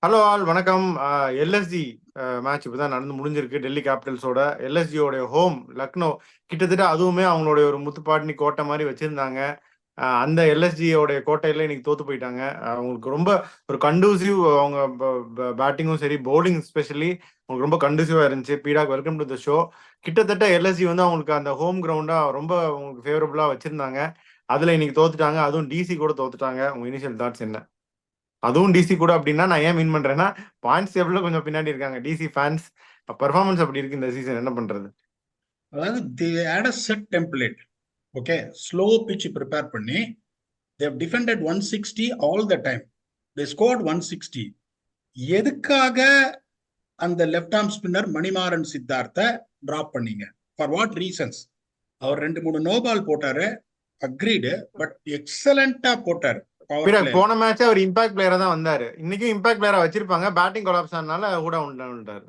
Hello all வணக்கம். LSG match இப்பதான் நடந்து முடிஞ்சிருக்கு. டெல்லி கேபிட்டல்ஸோட எல்எஸ்ஜியோட ஹோம் லக்னோ. கிட்டத்தட்ட அதுவுமே அவங்களுடைய ஒரு முத்துப்பாட்டினி கோட்டை மாதிரி வச்சிருந்தாங்க. அந்த எல்எஸ்ஜியோட கோட்டையில இன்னைக்கு தோத்து போயிட்டாங்க. அவங்களுக்கு ரொம்ப ஒரு கண்டூசிவ், அவங்க பேட்டிங்கும் சரி பவுலிங் ஸ்பெஷலி அவங்களுக்கு ரொம்ப கண்டூசிவா இருந்துச்சு. பீடாக் வெல்கம் டு த ஷோ. கிட்டத்தட்ட எல்எஸ்ஜி வந்து அவங்களுக்கு அந்த ஹோம் கிரவுண்டா ரொம்ப அவங்களுக்கு ஃபேவரபுளா வச்சிருந்தாங்க. அதுல இன்னைக்கு தோத்துட்டாங்க. அதுவும் டிசி கூட தோத்துட்டாங்க. உங்க இனிஷியல் தாட்ஸ் என்ன? அதுவும் டிசி கூட அப்படின்னா நான் ஏன் மீன் பண்றேன்னா பாயிண்ட்ஸ் டேபிள்ல கொஞ்சம் பின்னாடி இருக்காங்க டிசி ஃபேன்ஸ். பெர்ஃபார்மன்ஸ் அப்படி இருக்கு இந்த சீசன், என்ன பண்றது? அதாவது they had a set template. Okay, slow pitch prepare பண்ணி they have defended 160 all the time. they scored 160. எதுக்காக அந்த லெஃப்ட் ஆர்ம் ஸ்பின்னர் மணிமாறன் சித்தார்த்தை டிராப் பண்ணீங்க? For what reasons? அவர் 2-3 நோ பால் போட்டாரு, அக்ரீடு, பட் எக்ஸலண்டா போட்டாரு பவர் பிளேல. போன மேட்ச் அவர் இம்பாக்ட் பிளேயரா தான் வந்தாரு. இன்னைக்கும் இம்பாக்ட் பிளேயரா வச்சிருப்பாங்க. பேட்டிங் கொலாப்ஸ் ஆனால கூட உண்டாரு.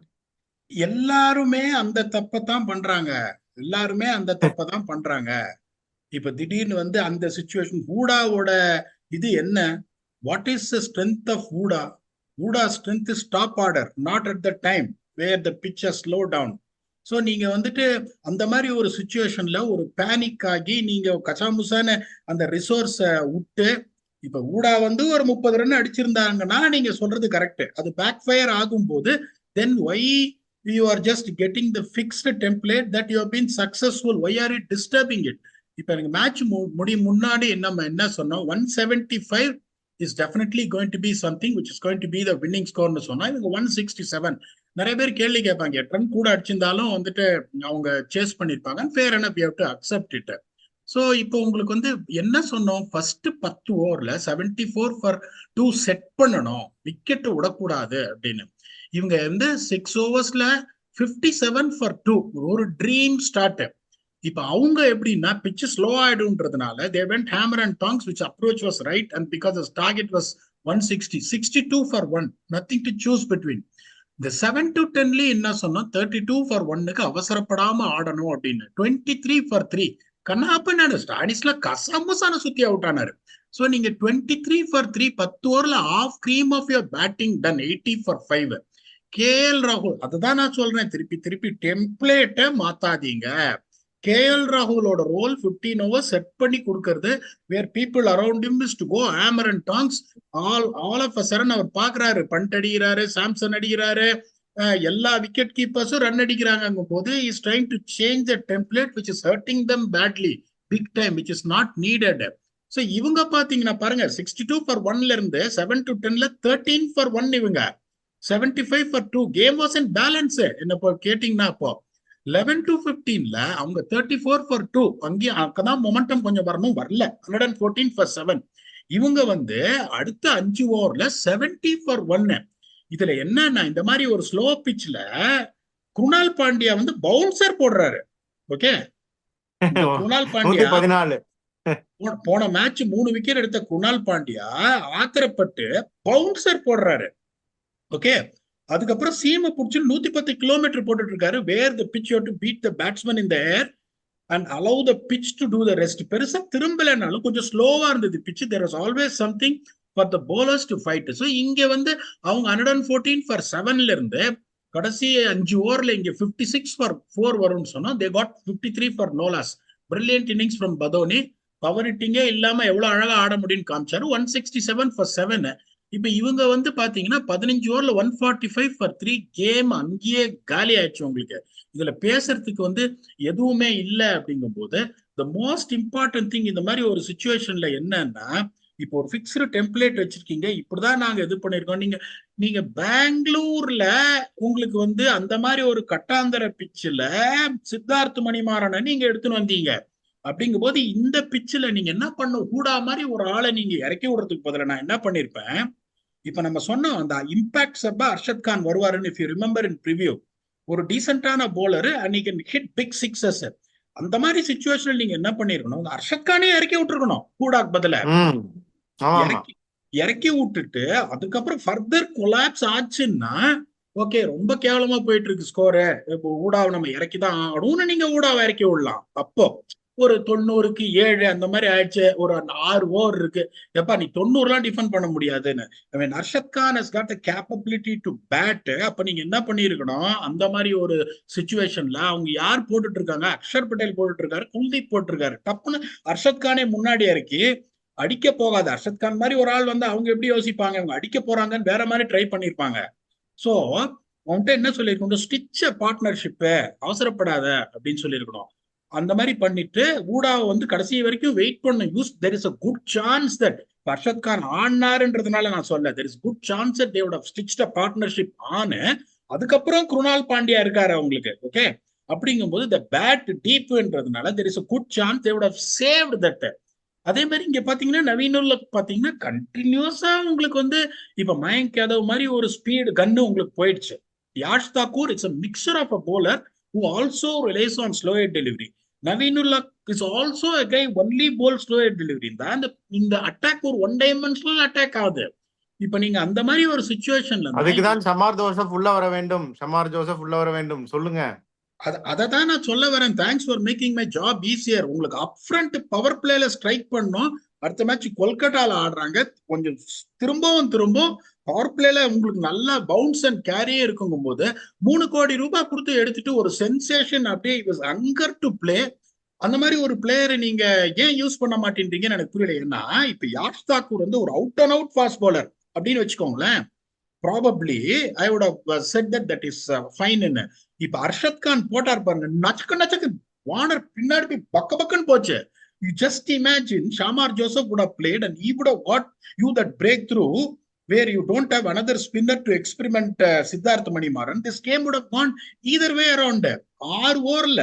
எல்லாருமே அந்த தப்பை தான் பண்றாங்க. எல்லாருமே அந்த தப்பை தான் பண்றாங்க. இப்ப திடீர்னு அந்த சிச்சுவேஷன் ஹூடாவோட இது என்ன? What is the strength of Hooda? Hooda strength is top order, not at the time where the pitch slow down. So நீங்க அந்த மாதிரி ஒரு சுச்சுவேஷன்ல ஒரு பேனிக் ஆகி நீங்க கச்சாமுசான அந்த ரிசோர்ஸை விட்டு இப்ப ஊடா ஒரு 30 ரன் அடிச்சிருந்தாங்கன்னா நீங்க சொல்றது கரெக்ட். அது பேக் ஃபயர் ஆகும் போது then why you are just getting the fixed template that you have been successful, why are it disturbing it? இப்ப எனக்கு மேட்ச் முன்னாடி நம்ம என்ன சொன்னோம்? 175 is definitely going to be something which is going to be the winning ஸ்கோர்னு சொன்னா இவங்க 167. நிறைய பேர் கேள்வி கேட்பாங்க, 8 ரன் கூட அடிச்சிருந்தாலும் அவங்க சேஸ் பண்ணிருப்பாங்க. ஃபேர் எனப் you have to accept it. So இப்போ உங்களுக்கு என்ன சொன்னோம்? ஃபர்ஸ்ட் 10 ஓவர்ல 74 for 2 செட் பண்ணணும், விக்கெட் விடக்கூடாது அப்படின்னு. இவங்க 6 ஓவர்ஸ்ல 57 for 2, ஒரு ட்ரீம் ஸ்டார்ட். இப்ப அவங்க எப்படின்னா பிட்ச் ஸ்லோ ஆயிடும்ன்றதுனால they went hammer and tongs, which approach was right, and because the target was 160, 62 for 1, nothing to choose between. இந்த 7 to 10 என்ன சொன்னோம்? 32 for 1க்கு அவசரப்படாம ஆடணும் அப்படின்னு. 23 for 3 கண்ணாப்பண்ணான ஸ்டானிஸ்ல கசமுசான சுத்தி அவுட் ஆனாரு. சோ நீங்க 23 for 3 10 ஓவர்ல off cream of your batting done. 80 for 5. KL ராகுல், அதுதான் நான் சொல்றேன் திருப்பி திருப்பி, டெம்ப்ளேட்டை மாத்தாதீங்க. கேஎல் ராகுலோட ரோல் 15 ஓவர் செட் பண்ணி கொடுக்கறது, where people around him is to go hammer and tongs. All of a sudden அவர் பாக்குறாரு, பண்ட் அடிக்கிறாரு, சாம்சன் அடிக்கிறாரு, எல்லா விக்கெட் கீப்பர்ஸும் ரன் அடிக்கிறாங்க போது is trying to change the template which is hurting them badly big time, which is not needed. So இவங்க பாத்தீங்கன்னா பாருங்க, 62 for 1ல இருந்து 7 to 10ல 13 for 1. இவங்க 75 for 2. Game was in balance. என்ன கேட்டீங்கன்னா அப்போ 11 to 15ல அவங்க 34 for 2. அங்கேயும் அங்கதான் மொமெண்டம் கொஞ்சம் வரணும், வரல. 114 for 7. இவங்க அடுத்த 5 ஓவர்ல 70 for 1. இதுல என்னன்னா இந்த மாதிரி ஒரு ஸ்லோ பிட்ச்ல குணால் பாண்டியா பவுன்சர் போடுறாரு. ஓகே, குணால் பாண்டியா 114. போன மேட்ச் 3 விக்கெட் எடுத்த குணால் பாண்டியா ஆத்திரப்பட்டு பவுன்சர் போடுறாரு. ஓகே, அதுக்கப்புறம் சீமை பிடிச்சி 110 கிலோமீட்டர் போட்டுட்டு இருக்காரு. Where the pitch to beat the batsman in the air and allow the pitch to do the rest. பெருசா திரும்பலனாலும் கொஞ்சம் ஸ்லோவா இருந்தது pitch. There was always something for the bowlers to fight. So இங்க அவங்க 114 for 7ல இருந்து கடைசி 5 ஓவர்ல இங்க 56 for 4 வரும்னு சொன்னா they got 53 for no loss. Brilliant innings from Badoni. Power ஹிட்டிங்கே இல்லாம எவ்வளவு அழகா ஆட முடியும்னு காமிச்சாரு. 167 for 7. இப்ப இவங்க பாத்தீங்கன்னா 15 ஓவர்ல 145 for 3. கேம் அங்கேயே காலி ஆயிடுச்சு. உங்களுக்கு இதுல பேசுறதுக்கு எதுவுமே இல்லை. அப்படிங்கும் போது த மோஸ்ட் இம்பார்ட்டன்ட் திங் இந்த மாதிரி ஒரு சுச்சுவேஷன்ல என்னன்னா, இப்போ ஒரு பிக்ஸ்டு டெம்ப்ளேட் வச்சிருக்கீங்க, இப்படிதான் நாங்க இது பண்ணிருக்கோம். நீங்க நீங்க பெங்களூர்ல உங்களுக்கு அந்த மாதிரி ஒரு கட்டாந்தர பிட்ச்ல சித்தார்த் மணிமாறனை நீங்க எடுத்துன்னு வந்தீங்க. அப்படிங்கும் போது இந்த பிட்ச்ல நீங்க என்ன பண்ண, ஹூடா மாதிரி ஒரு ஆளை நீங்க இறக்கி விடுறதுக்கு பதிலா நான் என்ன பண்ணிருப்பேன், இப்ப நம்ம சொன்னோம் அந்த இம்பாக்ட் சப்பா அர்ஷத் கான் வருவாருன்னு. If you remember in preview, ஒரு டீசென்டான bowler and he can hit big sixes. அந்த மாதிரி சிச்சுவேஷன்ல நீங்க என்ன பண்ணிருக்கணும், அர்ஷத் கானே இறக்கி விட்டுருக்கணும் ஹூடாக்கு பதில. இறக்கி இறக்கி விட்டுட்டு அதுக்கப்புறம் ஃபர்தர் கொலாப்ஸ் ஆச்சுன்னா ஓகே, ரொம்ப கேவலமா போயிட்டு இருக்கு ஸ்கோரு, இப்போ ஊடாவை நம்ம இறக்கிதான் ஆகணும்னு நீங்க ஊடாவை இறக்கி விடலாம். அப்போ ஒரு 90க்கு 7 அந்த மாதிரி ஆயிடுச்சு. ஒரு 6 ஓவர் இருக்கு. எப்பா நீ 90 டிஃபெண்ட் பண்ண முடியாதுன்னு. I mean, Arshad Khan has got the capability to bat. அப்ப நீங்க என்ன பண்ணிருக்கணும், அந்த மாதிரி ஒரு சுச்சுவேஷன்ல அவங்க யார் போட்டுட்டு இருக்காங்க, அக்ஷர் பட்டேல் போட்டுட்டு இருக்காரு, குல்தீப் போட்டிருக்காரு. டப்புன்னு அர்ஷத் கானே முன்னாடி இறக்கி அடிக்க போகாது. அர்ஷத் கான் மாதிரி ஒரு ஆள் வந்து அவங்க எப்படி யோசிப்பாங்க, அவங்க அடிக்க போறாங்கன்னு வேற மாதிரி ட்ரை பண்ணிருப்பாங்க. சோ அவன்கிட்ட என்ன சொல்லிருக்கணும், ஸ்டிச்ச பார்ட்னர்ஷிப்பு, அவசரப்படாத அப்படின்னு சொல்லியிருக்கணும். அந்த மாதிரி பண்ணிட்டு ஊடாவை வந்து கடைசி வரைக்கும் வெயிட் பண்ணும். Use there is a good chance that Arshad Khan ஆனாருன்றதுனால நான் சொல்ல, there is good chance that they would have stitched a partnership ஆனு. அதுக்கப்புறம் குருணால் பாண்டியா இருக்காரு அவங்களுக்கு. ஓகே, அப்படிங்கும்போது த பேட் டீப்ன்றதுனால there is a good chance they would have saved that. அதே மாதிரி இங்க பாத்தீங்கன்னா நவீனுல்ல பாத்தீங்கன்னா கண்டினியூஸா உங்களுக்கு வந்து இப்ப மயங்க் யாதவ் மாதிரி ஒரு ஸ்பீடு கன்னு உங்களுக்கு போயிடுச்சு. Yash Thakur it's a mixture of a bowler who also relies on slow head delivery. நவீனுல்லா is also a guy only bowl slow head delivery. இந்த அட்டாக் ஒரு ஒன் டைமென்ஷனல் அட்டாக் ஆகுது. இப்ப நீங்க அந்த மாதிரி ஒரு சுச்சுவேஷன்ல அதுக்குதான் ஷமார் ஜோசப் உள்ள வர வேண்டும், ஷமார் ஜோசப் உள்ள வர வேண்டும். சொல்லுங்க. அதை தான் நான் சொல்ல வரேன். Thanks for making my job easier. உங்களுக்கு அப் ஃப்ரண்ட் பவர் பிளேல ஸ்ட்ரைக் பண்ணோம். அடுத்த மேட்ச் கொல்கட்டால ஆடுறாங்க. கொஞ்சம் திரும்பவும் பவர் பிளேல உங்களுக்கு நல்ல பவுன்ஸ் அண்ட் கேரியே இருக்குங்கும் போது 3 கோடி ரூபாய் கொடுத்து எடுத்துட்டு ஒரு சென்சேஷன் அப்படியே இட் அங்கர் டு பிளே. அந்த மாதிரி ஒரு பிளேயரை நீங்க ஏன் யூஸ் பண்ண மாட்டேன்றீங்கன்னு எனக்கு புரியல. ஏன்னா இப்ப யாஷ் தாக்கூர் வந்து ஒரு out and out fast bowler அப்படின்னு வச்சுக்கோங்களேன். Probably I would have set that is fine. இப்ப அர்ஷத் கான் போட்டார் பாருங்க, நச்சக்கு வார்னர் பின்னாடி போய் பக்கன்னு போச்சு. You just imagine Shamar Joseph would have played and he would have got you that breakthrough where you don't have another spinner to experiment Siddharth Manimaran. This game would have gone either way around. 6 ஓவர்ல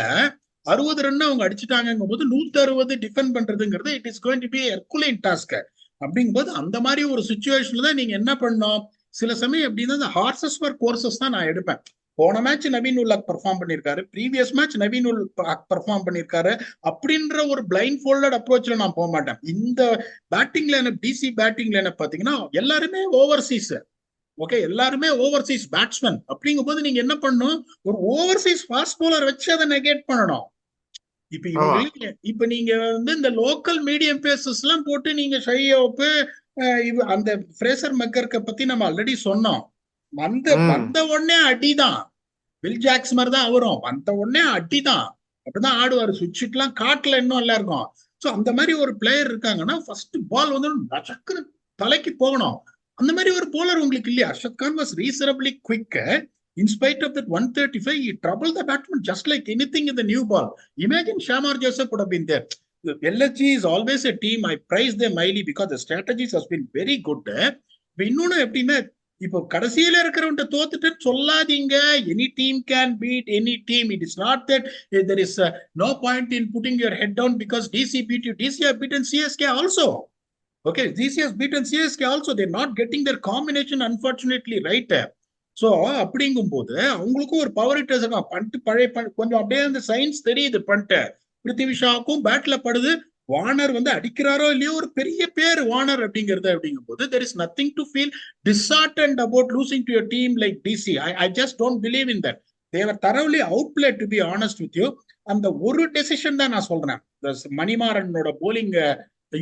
60 run அவங்க அடிச்சுட்டாங்கும் போது 160 defend பண்றதுங்கிறது it is going to be herculean task. அப்படிங்கும்போது அந்த மாதிரி ஒரு சுச்சுவேஷன்ல தான் நீங்க என்ன பண்ணணும். சில சமயம் எப்படின்னா இந்த ஹார்சஸ் ஃபார் கோர்சஸ் தான் நான் எடுப்பேன். போன மேட்ச் நவீன் உல் ஹக் பெர்ஃபார்ம் பண்ணிருக்காரு, previous match Naveen ul Haq perform பண்ணிருக்காரு அப்படின்ற ஒரு பிளைண்ட் ஃபோல்டட் அப்ரோச்ல நான் போக மாட்டேன். இந்த batting lineup, DC batting lineup பாத்தீங்கன்னா எல்லாருமே ஓவர்சீஸ். ஓகே, எல்லாருமே ஓவர்சீஸ் பேட்ஸ்மேன். அப்படிங்கும் போது நீங்க என்ன பண்ணணும், ஒரு ஓவர்சீஸ் ஃபாஸ்ட் பவுலர் வச்சு அதை நெகேட் பண்ணணும். இப்ப இவங்க இப்ப நீங்க வந்து இந்த லோக்கல் மீடியம் பேசஸ் எல்லாம் போட்டு நீங்க ஷையோப்பு அந்த ஃப்ரேசர் மெக்கர்க்க பத்தி நம்ம ஆல்ரெடி சொன்னோம். வந்த உடனே அடிதான். வில் ஜாக்ஸ் மாதிரி தான் அவரும், வந்த உடனே அடிதான். அப்படிதான் ஆடுவாரு. சுவிட்ச் எல்லாம் காட்டுல இன்னும் எல்லாம் இருக்கும். சோ அந்த மாதிரி ஒரு பிளேயர் இருக்காங்கன்னா ஃபர்ஸ்ட் பால் வந்து நச்சக்குன்னு தலைக்கு போகணும். அந்த மாதிரி ஒரு போலர் உங்களுக்கு இல்லையா? Arshad Khan was reasonably quick. In spite of that 135, he troubled the batsman just like anything in the new ball. Imagine Shamar Joseph would have been there. LSG is always a team. I praise them highly because the strategies has been very good. இன்னொன்னு எப்படின்னா, இப்போ கடைசியில இருக்கிறவன்ட்ட தோத்துட்டு சொல்லாதீங்க. Any team can beat any team. It is not that there is no point in putting your head down because DC beat you. DC have beaten CSK also. Okay, DC has beaten CSK also. They're not getting their combination unfortunately right. So அப்படிங்கும் போது அவங்களுக்கும் ஒரு power hitters பண்ணிட்டு பழைய கொஞ்சம் அப்படியே அந்த science தெரியுது. பண்ணிட்டு பிருத்திவி ஷாவுக்கும் பேட்ல படுது. வார்னர் வந்து அடிக்கிறாரோ இல்லையோ ஒரு பெரிய பேர் வார்னர் அப்படிங்கிறது. அப்படிங்கும் போது there is nothing to feel disheartened about losing to your team like DC. I just don't believe in that. They were thoroughly outplayed, to be honest with you. அந்த ஒரு டெசிஷன் தான் நான் சொல்றேன். மணிமாறனோட போலிங்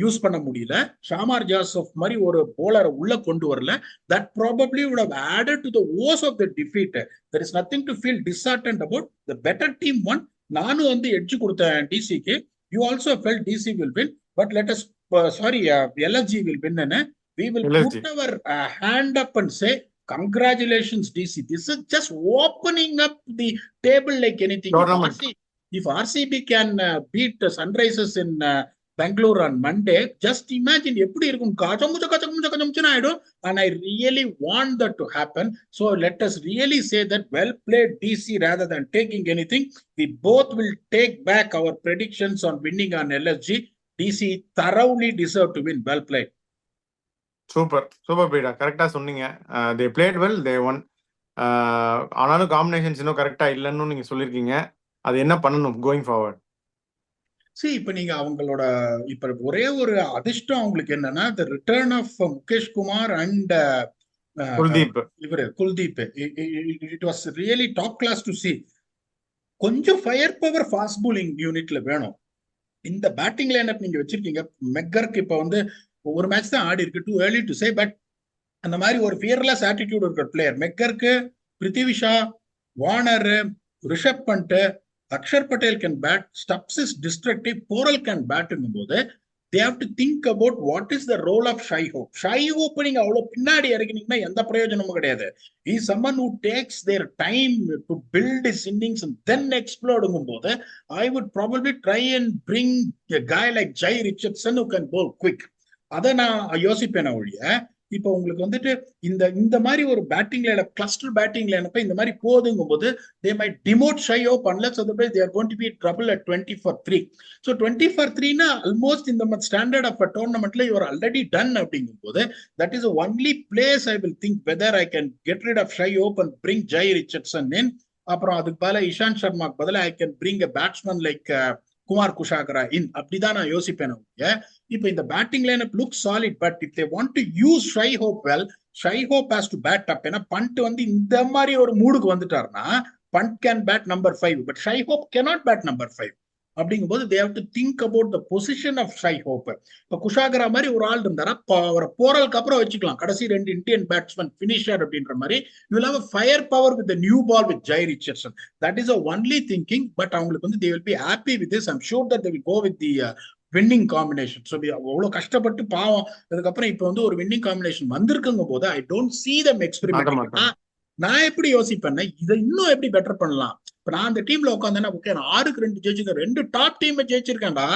யூஸ் பண்ண முடியல, Shamar Joseph மாதிரி ஒரு போலரை உள்ள கொண்டு வரல. That probably would have added to the woes of the defeat. There is nothing to feel disheartened about. The better team won. நானும் வந்து எட்ஜ் கொடுத்தேன் டிசிக்கு. You also felt DC will win, but let us LSG will win. We will put our hand up and say congratulations DC. This is just opening up the table like anything. If RCB can beat Sunrisers in Bangalore on Monday, just imagine எப்படி இருக்கும். கச்சமுச்ச ஆயிடும். And I really want that to happen. So let us really say that well played DC rather than taking anything. We both will take back our predictions on winning on LSG. DC thoroughly deserve to win. Well played. Super பீடா, கரெக்டா சொன்னீங்க. they played well, they won. ஆனாலும் combinations இன்னும் கரெக்டா இல்லைன்னு நீங்க சொல்லிருக்கீங்க. அது என்ன பண்ணணும் கோயிங் ஃபார்வர்ட்? இப்ப நீங்க அவங்களோட இப்ப ஒரே ஒரு அதிர்ஷ்டம் அவங்களுக்கு என்னன்னா, the return of Mukesh Kumar and Kuldeep. It was really top class to see. கொஞ்சம் ஃபயர் பவர் ஃபாஸ்ட் bowling யூனிட்ல வேணும். இந்த பேட்டிங் லைனப் நீங்க வச்சிருக்கீங்க. மெக்கர்க்கு இப்ப வந்து ஒரு மேட்ச் தான் ஆடி இருக்கு, too early to say, but அந்த மாதிரி ஒரு ஃபியர்லெஸ் ஆட்டிடியூட் இருக்கிற பிளேயர் மெக்கர்க்கு, Prithvi Shaw, Warner, Rishabh Pant, Axar Patel can bat, Stubbs is destructive, Porel can பேட்ங்கும் போது they have to think about what is the role of Shai Hope. Shai Hope நீங்க அவ்வளவு பின்னாடி இறங்கினீங்கன்னா எந்த பிரயோஜனமும் கிடையாது. He is someone who takes their time to build his innings and then explode-ங்கும் போது I would probably try and bring a guy like Jai Richardson who can bowl quick. அதை நான் யோசிப்பேன் ஒழிய, இப்போ உங்களுக்கு வந்துட்டு இந்த மாதிரி ஒரு பேட்டிங் லைன் கிளஸ்டர் பேட்டிங் லைனப்ப இந்த மாதிரி போதுங்கும் போது they might demote Shai Hope unless otherwise they are going to be in trouble at 20 for 3. So 20 for 3 na almost in the standard of a tournament you are already done அப்படிங்கும் போது that is the only place I will think whether I can get rid of Shai Hope and bring Jai Richardson in. அப்புறம் அதுக்கு பதிலா இஷாந்த் சர்மாக்கு பதிலா I can bring a batsman like Kumar குஷாகரா இன், அப்படிதான் நான் யோசிப்பேன். இப்ப இந்த batting lineup look solid, but if they want to use Shai Hope well, Shai Hope has to bat up. ஏன்னா பண்ட் வந்து இந்த மாதிரி ஒரு மூடுக்கு வந்துட்டாருன்னா Pant can bat number 5, but Shai Hope cannot bat number 5. அப்படிங்கும்போது they have to think about the position of Shai Hope. இப்ப குஷாகரா மாதிரி ஒரு ஆள் இருந்தாரா அவரை போரலுக்கு அப்புறம் வச்சுக்கலாம், கடைசி 2 இந்தியன் பேட்ஸ்மேன் பினிஷர் அப்படின்ற மாதிரி. you will have a fire power with the new ball with Jai Richardson. That is the only thinking, but அவங்களுக்கு வந்து they will be happy with this. I'm sure that they will go with the winning combination. So அவ்வளவு கஷ்டப்பட்டு பாவம் அதுக்கப்புறம் இப்ப வந்து ஒரு winning combination வந்திருக்குங்க போது I don't see them experimenting. நான் எப்படி யோசிப்பேன்னா இதை இன்னும் எப்படி பெட்டர் பண்ணலாம். இப்ப நான் அந்த டீம்ல உட்காந்தேன்னா ஓகே, நான் 6-2 ஜெயிச்சிருக்கேன், 2 டாப் டீம் ஜெயிச்சிருக்கேன்டா,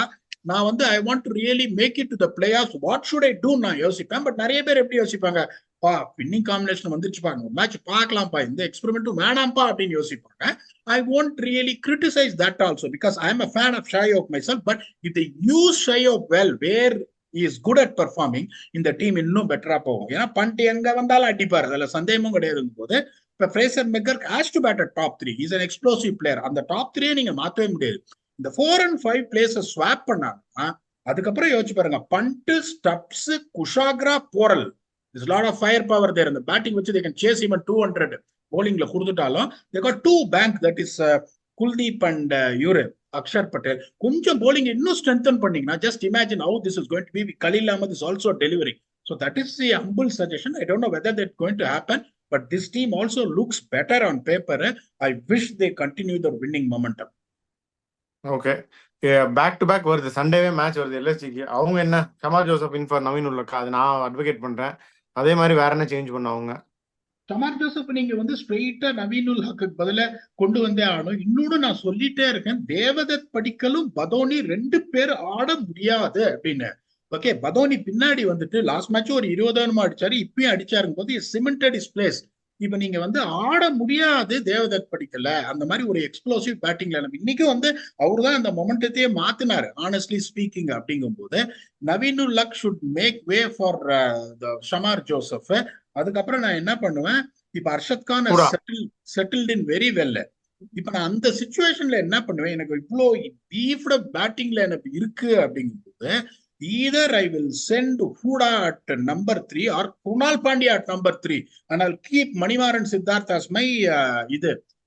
நான் வந்து I want to really make it to the play off, what should I do நான் யோசிப்பேன். பட் நிறைய பேர் எப்படி யோசிப்பாங்க, பா வின்னிங் காம்பினேஷன் வந்துருச்சு பாருங்க, மேட்ச் பார்க்கலாம்ப்பா, இந்த எக்ஸ்பெரிமெண்ட்டும் வேணாம்ப்பா அப்படின்னு யோசிப்பாங்க. I won't really criticize that also because I am a fan of Shai Hope myself. But if they use Shai Hope well, where he is good at performing, இந்த team இன்னும் பெட்டரா போகும். ஏன்னா பண்ட் எங்க வந்தாலும் அடிப்பாரு, அதுல சந்தேகமும் கிடையாது போது. இப்ப Fraser McGurk has to bat at top 3. Is an explosive player. அந்த டாப் 3 நீங்க மாத்தவே முடியாது. இந்த 4 and 5 பிளேஸஸ் ஸ்வாப் பண்ணாங்கன்னா அதுக்கப்புறம் யோசிச்சு பாருங்க, Pant, Stubbs, Kushagra, Porel, there's a lot of fire power there. இந்த பேட்டிங் வச்சு they can chase even 200 bowlingல கொடுத்துட்டாலும் they got 2 bank, that is Kuldeep and Axar Patel. கொஞ்சம் bowling இன்னும் strengthen பண்ணீங்கன்னா just imagine how this is going to be. Khalil Ahmed is also delivering. So that is the humble suggestion. I don't know whether that's going to happen, but this team also looks better on paper. I wish they continue their winning momentum. Okay, back to back வருது, சண்டேவே match வருது எல்எஸ்சிக்கு. அவங்க என்ன Shamar Joseph in for Naveen ul Haq, அது நான் advocate பண்றேன். அதே மாதிரி வேற என்ன சேஞ்ச் பண்ண அவங்க? ஷமார் ஜோசப் நீங்க வந்து ஸ்ட்ரெயிட்டா நவீன் உல் ஹக்கு பதில கொண்டு வந்தே ஆகணும். இன்னொன்னு நான் சொல்லிட்டே இருக்கேன், தேவதத் படிக்கலும் பதோனி 2 பேர் ஆட முடியாது அப்படின்னு. ஓகே, பதோனி பின்னாடி வந்துட்டு லாஸ்ட் மேட்ச் ஒரு 20 ரன் அடிச்சாரு, இப்பயும் அடிச்சாருங்க போது சிமெண்டட் இஸ் பிளேஸ். இப்ப நீங்க வந்து ஆட முடியாது தேவதத் படிக்கல, அந்த மாதிரி ஒரு எக்ஸ்ப்ளோசிவ் பேட்டிங் லைன். இன்னைக்கும் வந்து அவரு தான் அந்த மொமெண்டத்தையே மாத்தினாரு ஆனஸ்ட்லி ஸ்பீக்கிங். அப்படிங்கும் போது Naveen ul Haq should make way for Shamar Joseph. அதுக்கப்புறம் நான் என்ன பண்ணுவேன், இப்ப Arshad Khan settled in very well. இப்ப நான் அந்த சிச்சுவேஷன்ல என்ன பண்ணுவேன், எனக்கு இவ்வளோ டீப்ட பேட்டிங்ல எனக்கு இருக்கு அப்படிங்கும் போது either I will send Huda at number 3 or Krunal Pandya at number 3 and I'll keep Manimaran Siddharth as my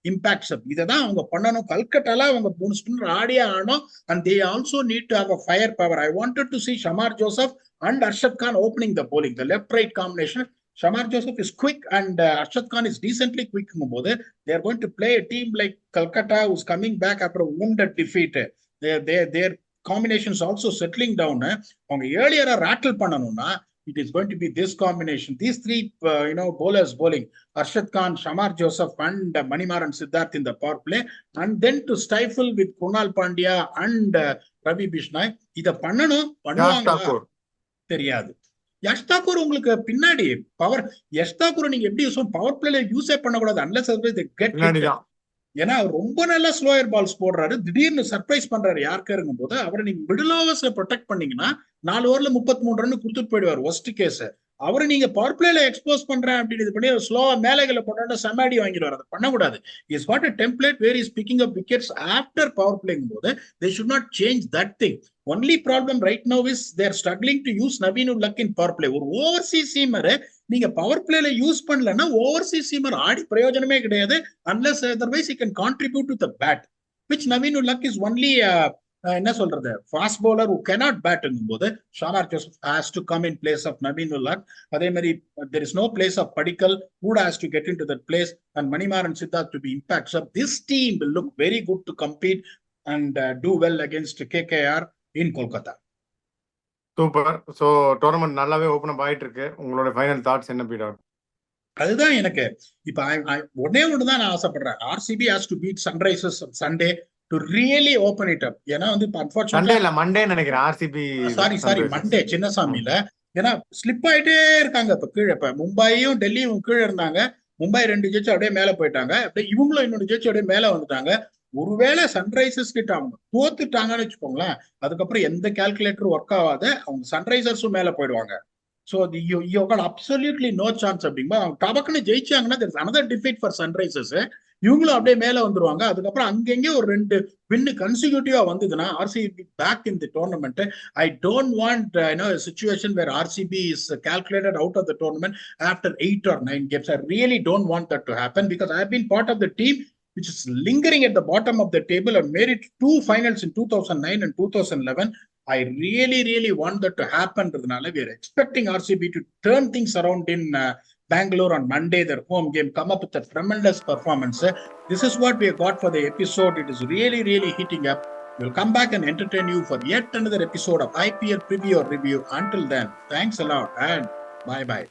impact sub. இததான் அவங்க பண்ணணும். கல்கட்டால அவங்க 3 ஸ்பின்னர் ஆடியே ஆடணும். and they also need to have a fire power. I wanted to see Shamar Joseph and Arshad Khan opening the bowling, the left right combination. Shamar Joseph is quick and Arshad Khan is decently quick. They are going to play a team like Calcutta who's coming back after a wounded defeat. Their combinations also settling down. அவங்க earlier rattle பண்ணனும்னா it is going to be this combination. These 3 bowlers bowling, Arshad Khan, Shamar Joseph and Manimaran Siddharth in the power play, and then to stifle with Krunal Pandya and Ravi Bishnoi. இத பண்ணனும், பண்ணுவாங்க தெரியாது. யஷ் தாக்கூர் உங்களுக்கு பின்னாடி power, Yash Thakur நீங்க எப்படி use power பிளேல யூஸே பண்ணக்கூடாது unless otherwise they get hit. ஏன்னா அவர் ரொம்ப நல்லா ஸ்லோயர் பால்ஸ் போடுறாரு, திடீர்னு சர்ப்ரைஸ் பண்றாரு யாருக்காருங்கும் போது அவரை நீங்க மிடில் ஓவர்ஸ்ல ப்ரொடெக்ட் பண்ணீங்கன்னா 4 ஓவர்ல 33 ரன் கொடுத்துட்டு போயிடுவார் ஒஸ்ட் கேஸ். அவரை நீங்க பவர் பிளேல எக்ஸ்போஸ் பண்றேன் அப்படின்னு இது பண்ணி ஸ்லோவா மேலைகளை போட்டா சமாடி வாங்கிடுவார். அதை பண்ணக்கூடாது. Is what a template where he is picking up wickets after power playing போது they should not change that thing. Only problem right now is they are struggling to use Naveen ul Haq in power play. ஒரு Overseas seamer நீங்க power பிளேல use பண்ணலன்னா Overseas seamer ஆடி பிரயோஜனமே கிடையாது unless otherwise he can contribute to the bat, which Naveen ul Haq is only என்ன சொல்றது fast bowler who cannot bat போது Shamar Joseph has to come in place of Naveen ul Haq. அதே மாதிரி there is no place of Padikkal, who has to get into that place, and Manimaran Siddharth to be impact sub. This team will look very good to compete and do well against KKR in Kolkata. Super. So tournament நல்லாவே open up ஆயிட்டு இருக்கு. உங்களோட final thoughts என்ன Peter? அதுதான் எனக்கு இப்ப ஒன்னே ஒண்ணுதான் நான் ஆசைப்படுறேன். RCB has to beat Sunrisers Sunday to really open it up. ஏன்னா வந்து சண்டே இல்ல மண்டே நினைக்கிறேன். ஆர்சிபி சாரி மண்டே சின்னசாமியில. ஏன்னா ஸ்லிப் ஆயிட்டே இருக்காங்க இப்ப கீழே. இப்ப மும்பையும் டெல்லியும் கீழே இருந்தாங்க. மும்பை 2 ஜெயிச்சு அப்படியே மேல போயிட்டாங்க. அப்படியே இவங்களும் இன்னொரு ஜெயிச்சு அப்படியே மேல வந்துட்டாங்க. ஒருவேளை சன்ரைசர்ஸ் கிட்ட அவங்க தோத்துட்டாங்கன்னு வச்சுக்கோங்களேன், அதுக்கப்புறம் எந்த கால்குலேட்டரும் ஒர்க் ஆகாத அவங்க சன்ரைசர்ஸும் மேல போயிடுவாங்க. So you got absolutely no chance அப்படிங்கும்போது அவங்க டபக்குன்னு ஜெயிச்சாங்கன்னா there is another defeat for Sunrisers. இவங்களும் அப்படியே மேல வந்துருவாங்க. அதுக்கப்புறம் அங்கங்கே ஒரு 2 வின்னு கன்சிக்யூட்டிவா வந்ததுன்னா RCB back in the tournament. I don't want a situation where RCB is calculated out of the tournament after 8 or 9 games. I really don't want that to happen because I have been part of the team which is lingering at the bottom of the table and made it 2 finals in 2009 and 2011. I really want that to happen. We are expecting RCB to turn things around in Bangalore on Monday, their home game, come up with a tremendous performance. This is what we have got for the episode. It is really heating up. We'll come back and entertain you for yet another episode of IPL Preview or Review. Until then, thanks a lot and bye-bye.